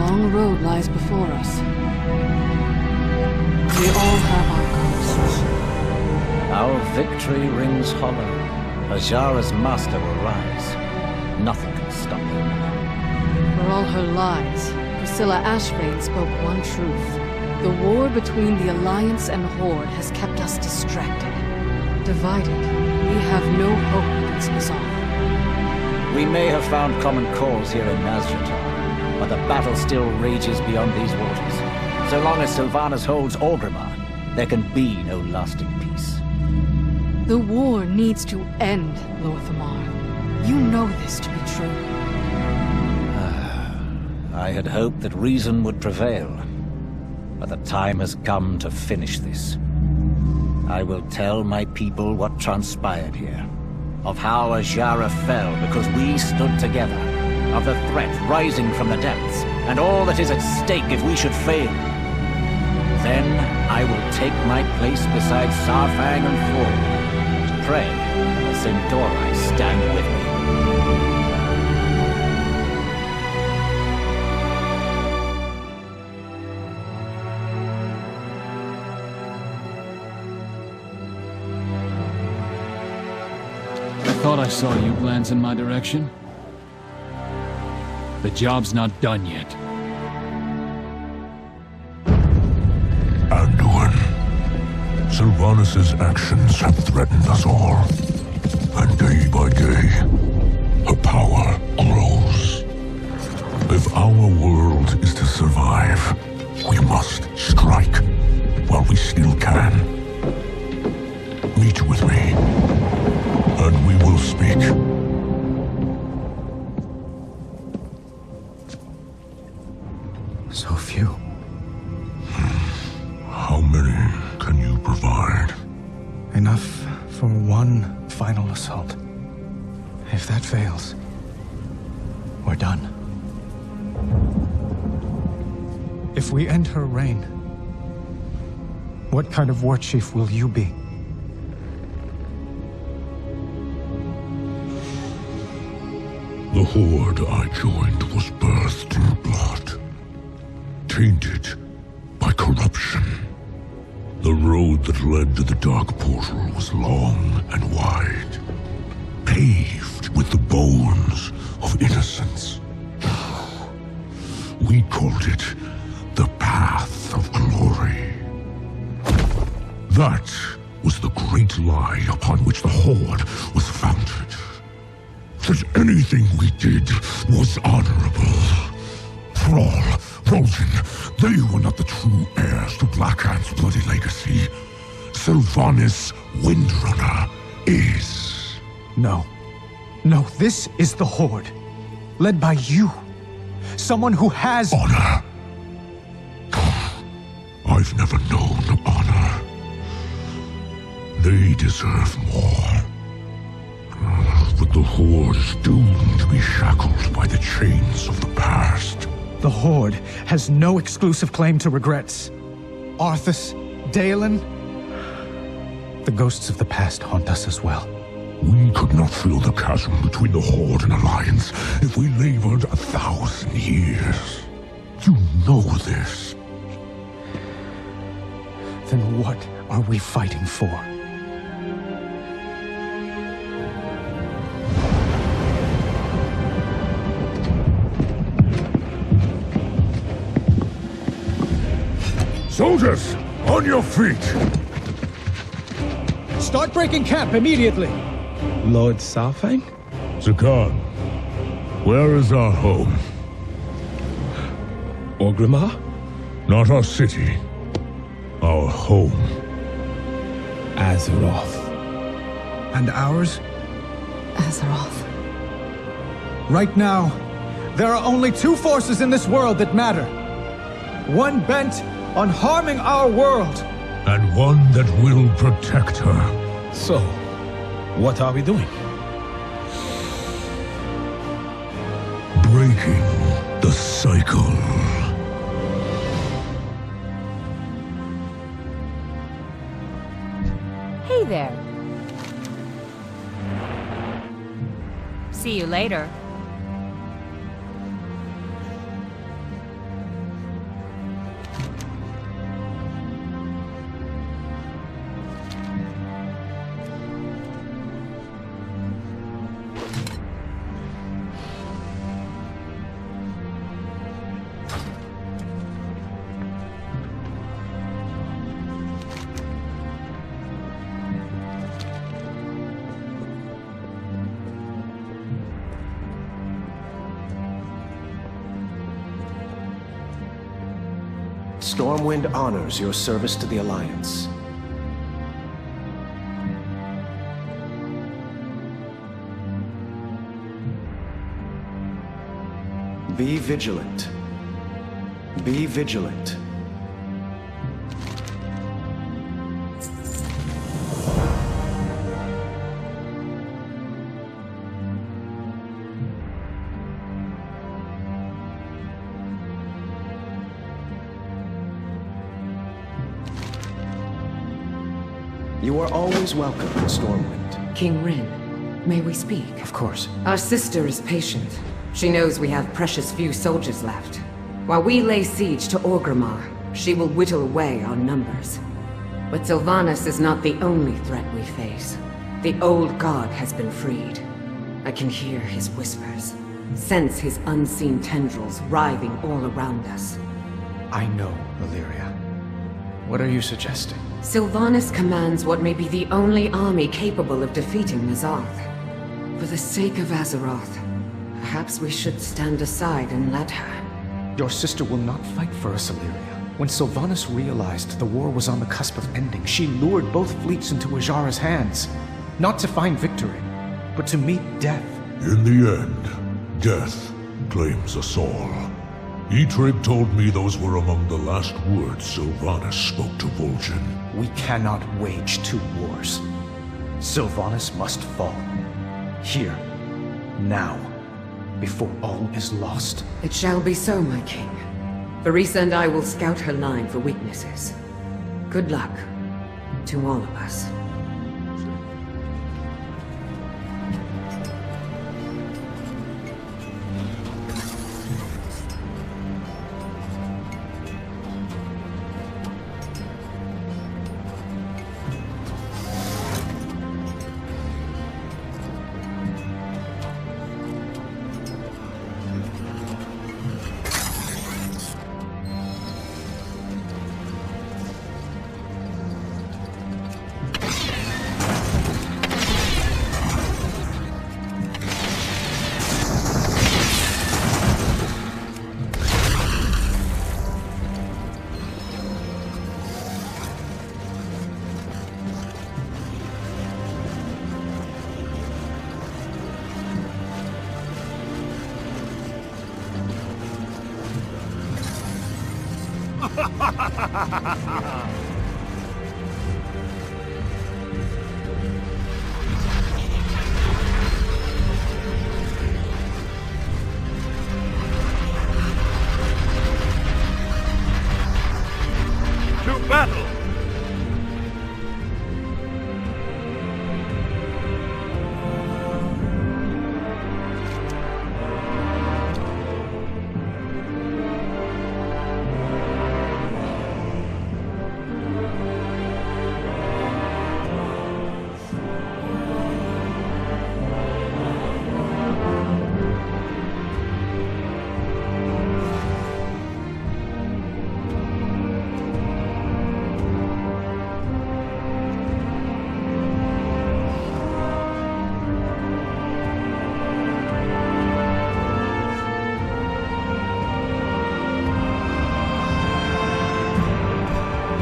long road lies before us. We all have our Our victory rings hollow. Azshara's master will rise. Nothing can stop her now. For all her lies, Priscilla Ashvane spoke one truth. The war between the Alliance and Horde has kept us distracted. Divided, we have no hope against Azshara. We may have found common cause here in Azshara, but the battle still rages beyond these waters. So long as Sylvanas holds Orgrimmar, there can be no lasting peace. The war needs to end, Lor'themar. You know this to be true. I had hoped that reason would prevail, but the time has come to finish this. I will tell my people what transpired here, of how Azshara fell because we stood together, of the threat rising from the depths, and all that is at stake if we should fail. Then I will take my place beside Saurfang and Thor, and pray that Sin'dorei stand with me. I thought I saw you glance in my direction. The job's not done yet. Anduin. Sylvanas' actions have threatened us all. And day by day, her power grows. If our world is to survive, we must strike while we still can. Meet with me, and we will speak. So few. How many can you provide? Enough for one final assault. If that fails, we're done. If we end her reign, what kind of war chief will you be? The Horde I joined was birthed in blood, tainted by corruption. The road that led to the Dark Portal was long and wide, paved with the bones of innocence. We called it the Path of Glory. That was the great lie upon which the Horde was founded. That anything we did was honorable. Thrall, Rosen, they were not the true heirs to Blackhand's bloody legacy. Sylvanas Windrunner is. No. No, this is the Horde. Led by you. Someone who has Honor. I've never known honor. They deserve more. But the Horde is doomed to be shackled by the chains of the past. The Horde has no exclusive claim to regrets. Arthas, Dalen, the ghosts of the past haunt us as well. We could not fill the chasm between the Horde and Alliance if we labored 1,000 years. You know this. Then what are we fighting for? Soldiers, on your feet! Start breaking camp immediately! Lord Saurfang? Zakan, where is our home? Orgrimmar? Not our city. Our home. Azeroth. And ours? Azeroth. Right now, there are only two forces in this world that matter. One bent on harming our world. And one that will protect her. So, what are we doing? Breaking the cycle. Hey there. See you later. Stormwind honors your service to the Alliance. Be vigilant. Be vigilant. You are always welcome in Stormwind. King Rin, may we speak? Of course. Our sister is patient. She knows we have precious few soldiers left. While we lay siege to Orgrimmar, she will whittle away our numbers. But Sylvanas is not the only threat we face. The old god has been freed. I can hear his whispers, sense his unseen tendrils writhing all around us. I know, Alleria. What are you suggesting? Sylvanas commands what may be the only army capable of defeating N'Zoth. For the sake of Azeroth, perhaps we should stand aside and let her. Your sister will not fight for us, Alleria. When Sylvanas realized the war was on the cusp of ending, she lured both fleets into Azshara's hands. Not to find victory, but to meet death. In the end, death claims us all. Eitrigg told me those were among the last words Sylvanas spoke to Vol'jin. We cannot wage two wars. Sylvanas must fall. Here. Now. Before all is lost. It shall be so, my king. Vereesa and I will scout her line for weaknesses. Good luck to all of us.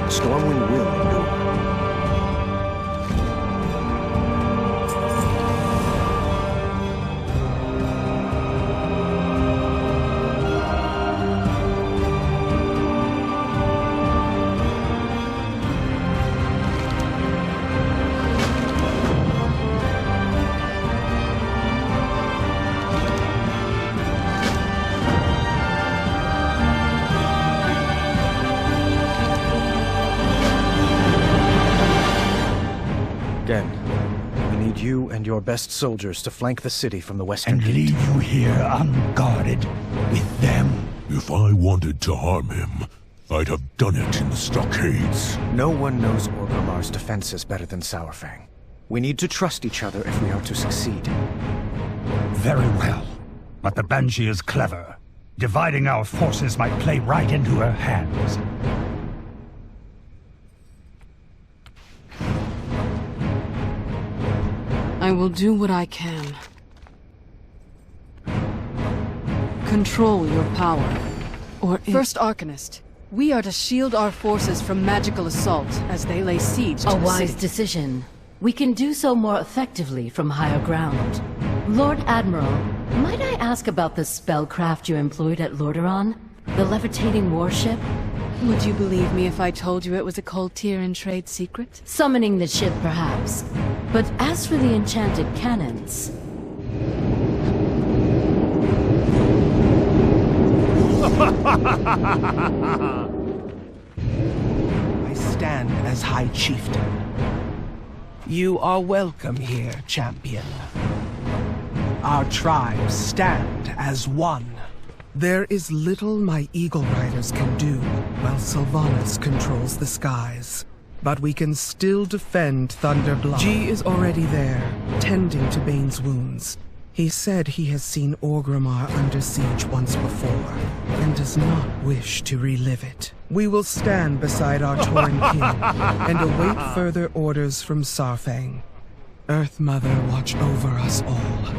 Stormwind will endure. You and your best soldiers to flank the city from the western and gate. leave you here unguarded with them. If I wanted to harm him, I'd have done it in the stockades. No one knows Orgrimmar's defenses better than Saurfang. We need to trust each other if we are to succeed. Very well. But the Banshee is clever. Dividing our forces might play right into her hands. I will do what I can. Control your power. Or First Arcanist, We are to shield our forces from magical assault as they lay siege to A the wise city. decision. We can do so more effectively from higher ground. Lord Admiral, might I ask about the spellcraft you employed at Lordaeron? The levitating warship? Would you believe me if I told you it was a Cold Tyrian trade secret? Summoning the ship, perhaps. But as for the enchanted cannons... I stand as High Chieftain. You are welcome here, champion. Our tribes stand as one. There is little my Eagle Riders can do while Sylvanas controls the skies. But we can still defend Thunderblood. G is already there, tending to Bane's wounds. He said he has seen Orgrimmar under siege once before, and does not wish to relive it. We will stand beside our Tauren king, and await further orders from Saurfang. Earth Mother watch over us all.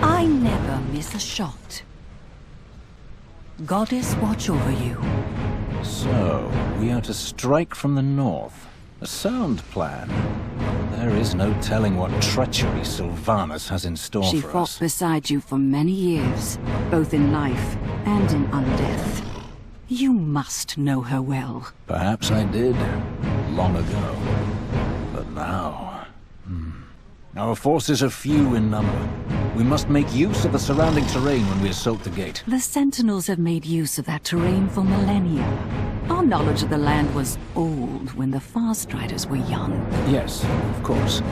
I never miss a shot. Goddess watch over you. So, we are to strike from the north. A sound plan. There is no telling what treachery Sylvanas has in store She for fought us. beside you for many years, both in life and in undeath. You must know her well. Perhaps I did, long ago. But now... Our forces are few in number. We must make use of the surrounding terrain when we assault the gate. The Sentinels have made use of that terrain for millennia. Our knowledge of the land was old when the Farstriders were young. Yes, of course.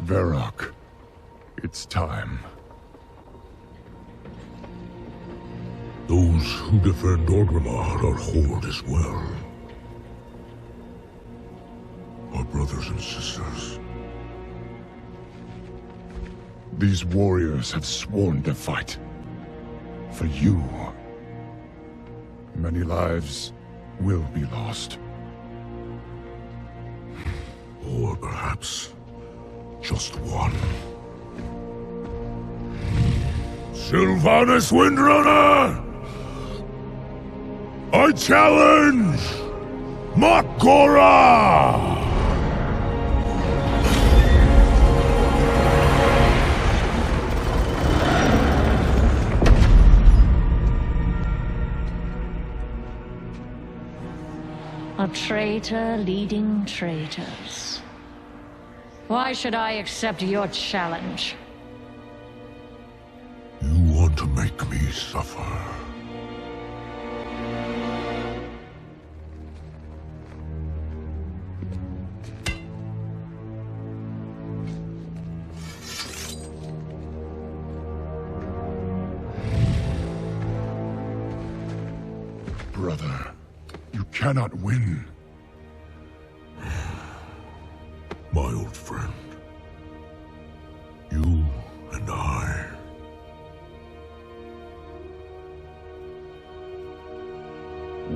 Varok, it's time. Those who defend Orgrimmar are Horde as well. Our brothers and sisters. These warriors have sworn to fight. For you. Many lives will be lost. Or perhaps just one. Sylvanas Windrunner! I challenge Makora! A traitor leading traitors. Why should I accept your challenge? You want to make me suffer. Brother, you cannot win. my old friend. You and I.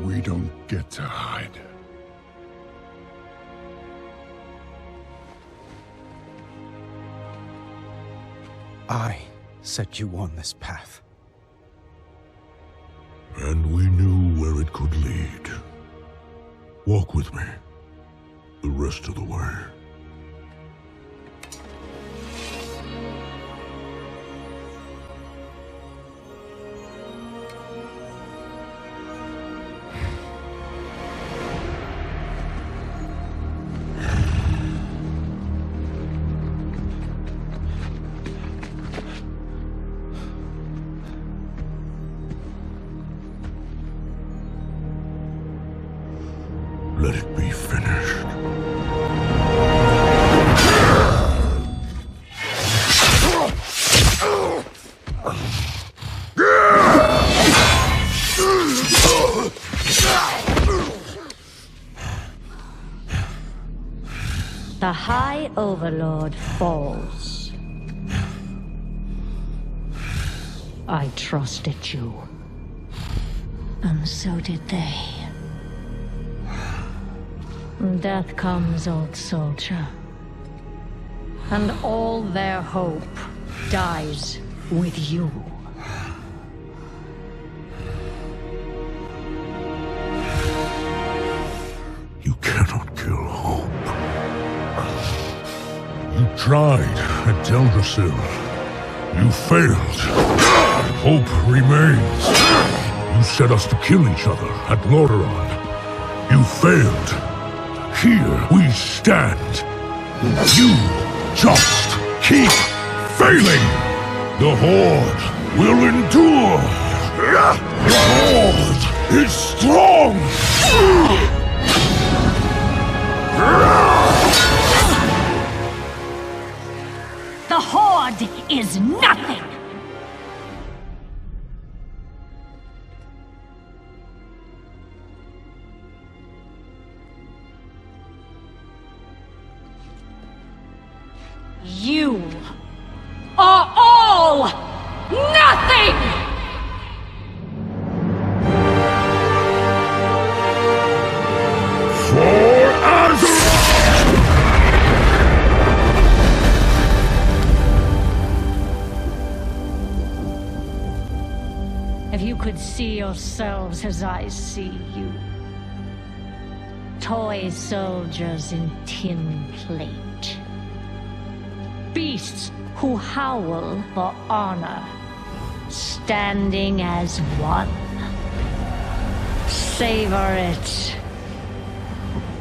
We don't get to hide. I set you on this path. And we knew where it could lead. Walk with me. The rest of the way. Let it be finished. The High Overlord falls. I trusted you. And so did they. Death comes, old soldier. And all their hope dies with you. You cannot kill hope. You tried at Teldrassil. You failed. Hope remains. You set us to kill each other at Lor'themar. You failed. Here we stand. You just keep failing. The Horde will endure. The Horde is strong. The Horde is nothing! You are all nothing! For Azeroth! If you could see yourselves as I see you. Toy soldiers in tin plate. Beasts who howl for honor, standing as one. Savor it.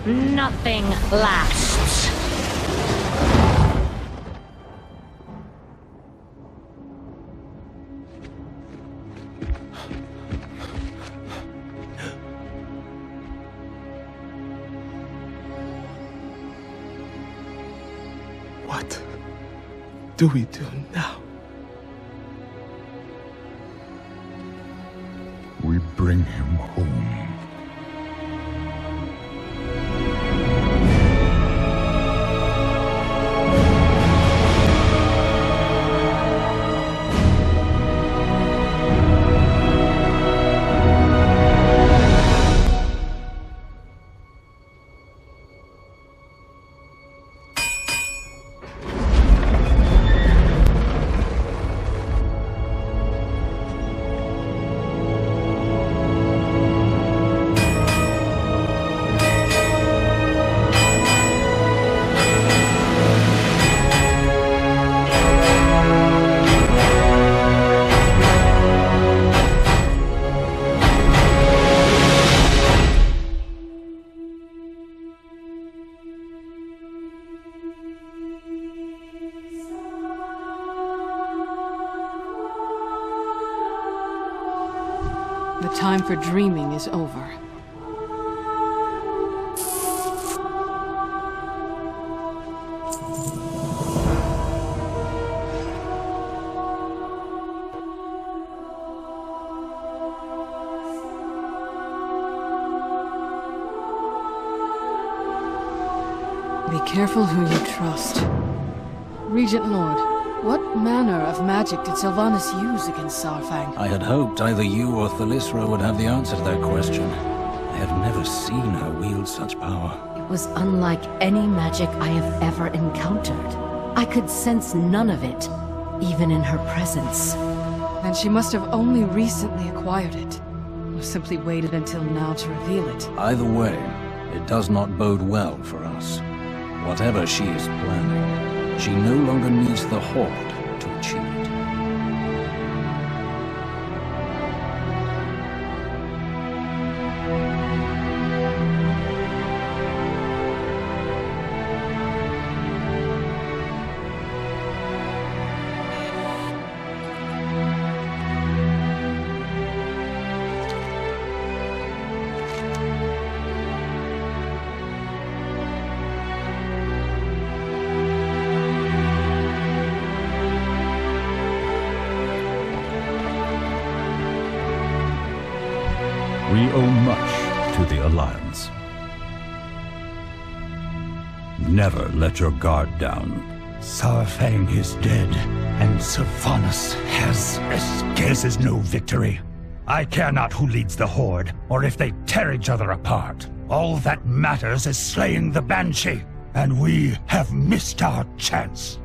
Nothing lasts. What do we do now? We bring him home. The time for dreaming is over. Be careful who you trust. Regent Lord, what manner of magic did Sylvanas use against Saurfang? I had hoped either you or Thalyssra would have the answer to that question. I have never seen her wield such power. It was unlike any magic I have ever encountered. I could sense none of it, even in her presence. Then she must have only recently acquired it, or simply waited until now to reveal it. Either way, it does not bode well for us. Whatever she is planning, she no longer needs the Horde to achieve it. We owe much to the Alliance. Never let your guard down. Saurfang is dead, and Sylvanas has escaped. This is no victory. I care not who leads the Horde, or if they tear each other apart. All that matters is slaying the Banshee, and we have missed our chance.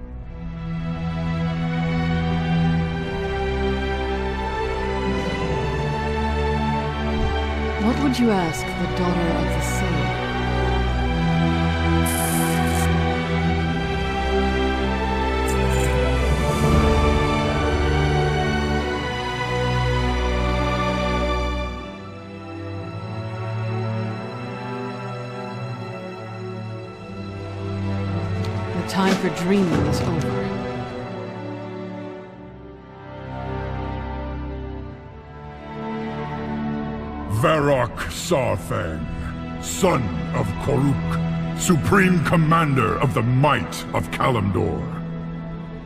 What would you ask the daughter of the sea? The time for dreaming is over. Varok Saurfang, son of Koruk, supreme commander of the might of Kalimdor,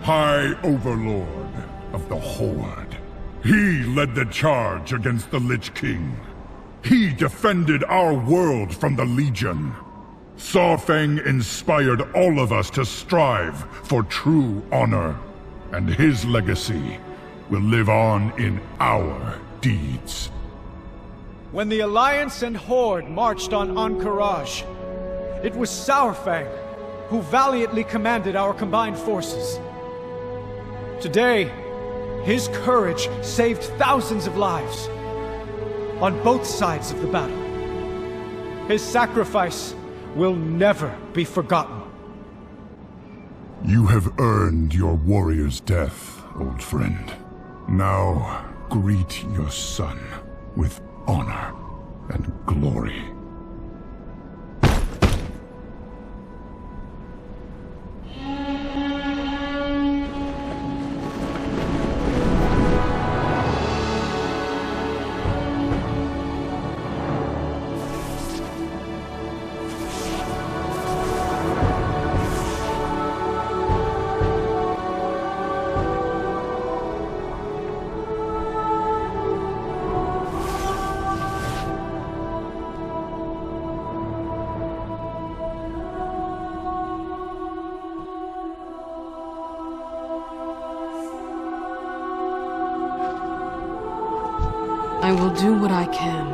High Overlord of the Horde. He led the charge against the Lich King. He defended our world from the Legion. Saurfang inspired all of us to strive for true honor, and his legacy will live on in our deeds. When the Alliance and Horde marched on Ahn'Qiraj, it was Saurfang who valiantly commanded our combined forces. Today, his courage saved thousands of lives on both sides of the battle. His sacrifice will never be forgotten. You have earned your warrior's death, old friend. Now, greet your son with honor and glory. I will do what I can.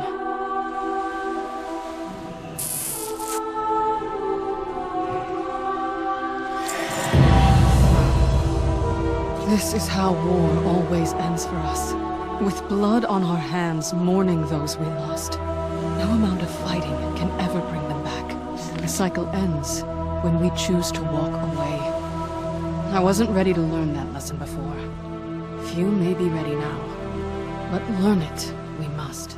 This is how war always ends for us. With blood on our hands, mourning those we lost. No amount of fighting can ever bring them back. The cycle ends when we choose to walk away. I wasn't ready to learn that lesson before. Few may be ready now, but learn it we must.